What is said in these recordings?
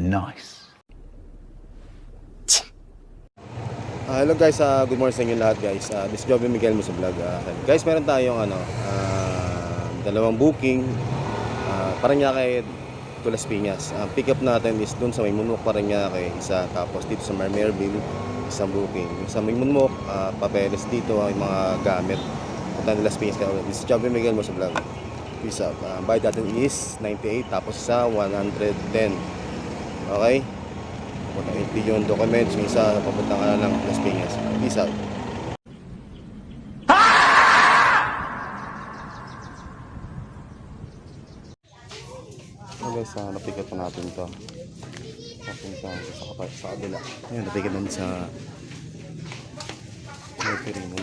Nice. Hello guys, good morning sa inyo lahat guys. This is Joby Miguel mo sa vlog. Guys, meron tayong dalawang booking. Paranaque to Las Piñas. Pick up natin is dun sa Maymunmok, Paranaque, isa. Tapos dito sa Mermerville, isang booking. Yung sa Maymunmok, papeles dito, yung mga gamit. Punta ng Las Piñas. This is Joby Miguel mo sa vlog. Peace out. Bayad natin is 98, tapos sa 110. Okay? Punta yung documents, yung isa papunta ka na ng Las Piñas. Peace out. Okay guys, napikat na natin ito. Papunta sa kabila. Ayan, napikat natin sa Mercury mo.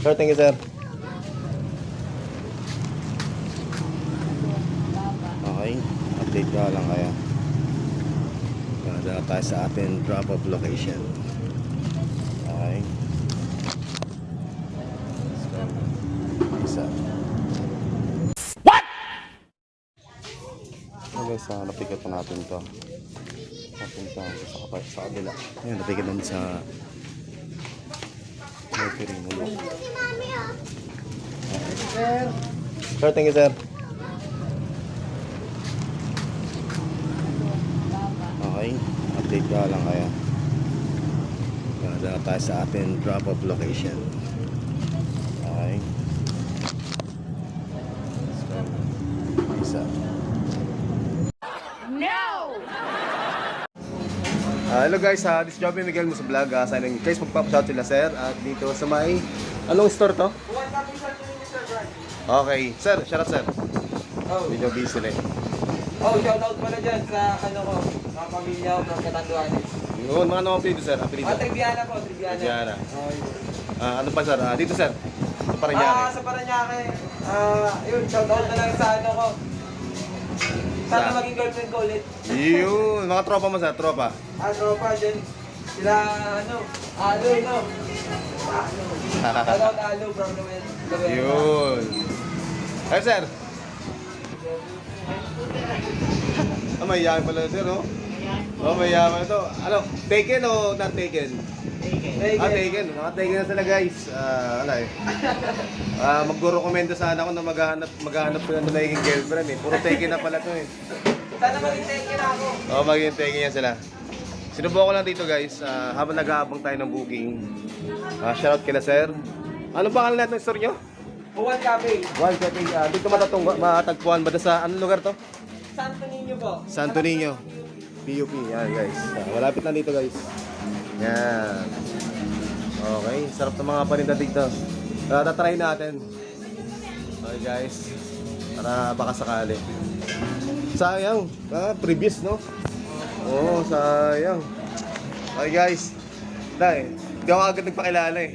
Sir, thank you sir. Okay, update ka lang kaya. Dala tayo sa ating drop-off location. Okay. Isa. What? Okay guys, napikat na natin ito. Papunta sa kabila. Ayan, napikat natin sa Mercury mo. Sir, thank you sir. Okay, update ka lang kaya. Dala tayo sa ating drop-off location. Okay. Isa. No! Hello guys, this is Joby Miguel mo sa vlog. Sa inyong guys, magpapashout sila sir. At dito sa may, anong store to? Okay, sir, shoutout sir. Video busy sila eh. Shoutout pala dyan sa mga pamilya ko ng Katanduanes. Yun, mga naman dito sir, apelido. Triviana po, Triviana. Triviana. Ano pa sir? Dito sir, sa Paranaque. Sa Paranaque. Yun, shoutout na lang sa ko. Sana maging girlfriend ko ulit. Yun, mga tropa mo sir, tropa. Tropa dyan. Sila, Alo, no? Shoutout Alo, bro, naman. Yun. Ay sir. May yaman pala sir, no? May yaman ito. Ano, taken o not taken? Taken. Taken. Taken na sila guys. Magdo-recommendo sana ako na maghahanap ko ng naging girlfriend eh. Puro taken na pala to eh. Sana maging taken ako. Maging taken yan sila. Sinubukan ko lang dito guys, habang nag-aabang tayo ng booking. Shoutout kila sir. Ano pangalan natin ng store nyo? Juan Cafe. Juan Cafe. Dito matagpuan ba sa anong lugar to? Santo Niño po. Santo Niño. PUP. Yan guys. Malapit lang dito guys. Yan. Okay. Sarap ng mga paninda dito. Tatry natin. Okay guys. Para baka sakali. Sayang. Previous no? Oo, sayang. Okay guys. Dahil. Hindi ako agad nagpakilala eh.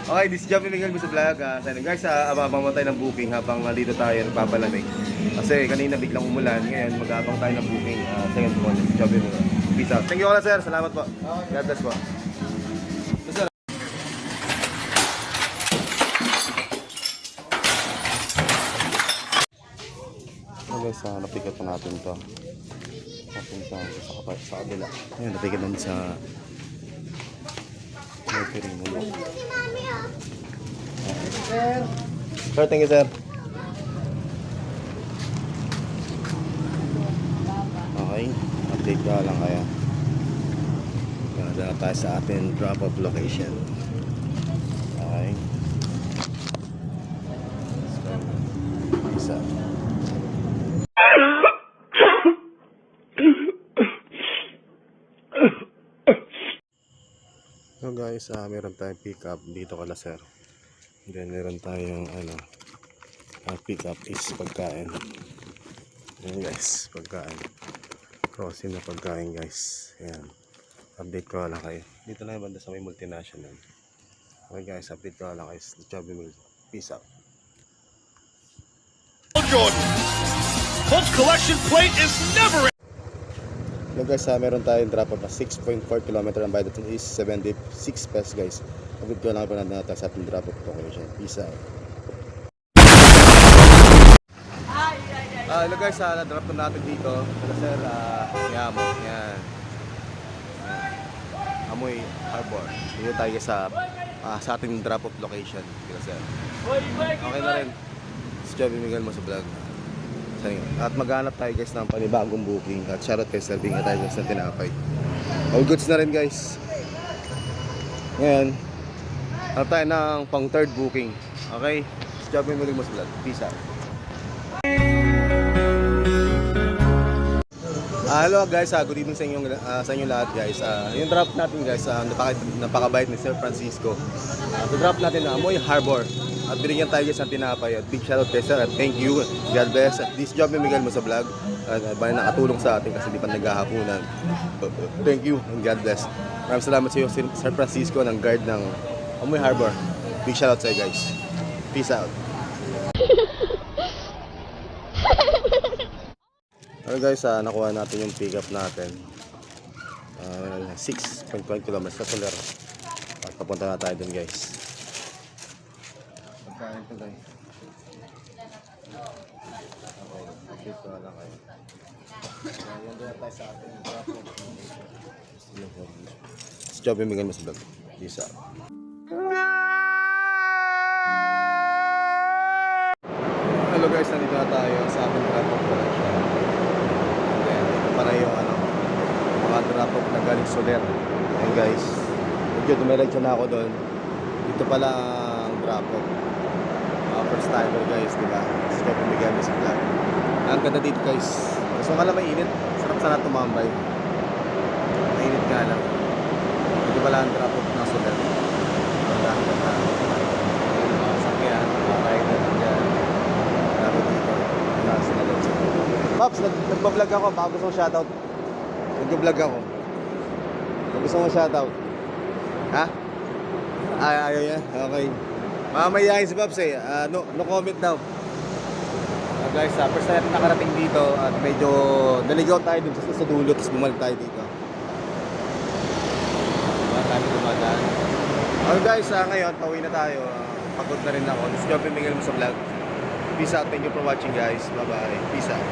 Okay, this is Joby Miguel sa vlog. Guys, ababang tayo ng booking habang dito tayo nagpapalamig. Kasi kanina biglang umulan, ngayon mag-aabang tayo ng booking. Second one, Joby Miguel. Peace out. Thank you all sir, salamat po. God bless po. Sir. Guys, napikat na natin ito. Papunta sa kabila. Ayan, napikat natin sa Mercury mo. Sir, thank you sir. Okay, update ka lang kaya. Dala tayo sa ating drop-off location. Okay. Isa. So guys, meron tayong pick up dito kala sir. Then meron tayong pick up is pagkain. Ayan guys, pagkain. Crossing na pagkain guys. Ayan. Update ko lang kayo. Dito na yung banda sa may multinational. Okay guys, update ko lang kayo. Joby Miguel. Peace out. Jordan. Colts collection plate is never. Hello guys, meron tayong drop off na 6.4 km. Ang bayad natin is 76 pesos guys. Update ko lang po natin sa ating drop off location. Peace out. Hello guys, na-drop na natin dito. Hello sir, Yamo. Yan. Amoy Harbor. Dito tayo sa ating drop-off location. Hello sir. Okay na rin. Si Joby Miguel mo sa vlog. At maghanap tayo guys ng panibagong booking. At shoutout kay Sir Binga tayo guys ng tinapay. All goods na rin guys. Ngayon, hanap tayo ng pang third booking. Okay? Si Joby Miguel mo sa vlog. Peace out. Hello guys, good evening sa inyo lahat guys. Yung drop natin guys, napakabait ni Sir Francisco. So drop natin na Amoy Harbor. At binigyan tayo guys ng tinapay. At big shoutout kay Sir at thank you. God bless. At this job ni Miguel mo sa vlog. Bali nakatulong sa atin kasi di pa naghahapunan. Thank you and God bless. Maraming salamat sa iyo Sir Francisco ng guard ng Amoy Harbor. Big shoutout sa iyo guys. Peace out. Alright guys, nakuha natin yung pick up natin. 6.1 kilometers sa Soler. At papunta na tayo dun guys. Pagkain ko guys. Okay, update ko na lang kayo. Yan doon na tayo sa ating traffic. Si Joby Miguel mas vlog. Peace out. Hello guys, nandito na tayo sa ating traffic collection. Para yung mga drop-off na galing Soler. Ayan guys, medyo dumiretso na ako doon. Dito pala ang drop-off. First timer guys, diba? Stop yung bigyan sa vlog. Ang ganda dito guys. Gusto nga lang mainit. Sarap sana tumambay. Mainit nga lang. Dito pala ang drop-off ng Soler. Ang ganda. Mga sakyan, mga rider dyan. Dapat dito. Last na lang. Pops, nagbablog ako. Baka gusto mong shoutout. Nagbablog ako. Baka gusto mong shoutout. Ha? Ayaw yan? Okay. Mamayahin si Pops eh. No comment daw. Guys, first time natin nakarating dito at medyo naligaw tayo dun sa dulo tapos bumalik tayo dito. Diba tayo dumadaan. Okay guys, ngayon pauwi na tayo. Pagod na rin ako. This is Joby Miguel mo sa vlog. Peace out. Thank you for watching guys. Bye bye. Peace out.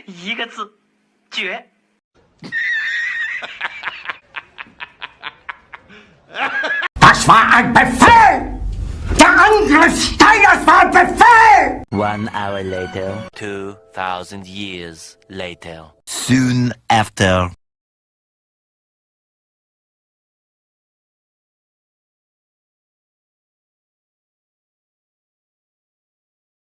一个字，绝。Das war ein Befehl! Der Angriff Steiners war ein Befehl! 1 hour later, 2,000 years later. Soon after.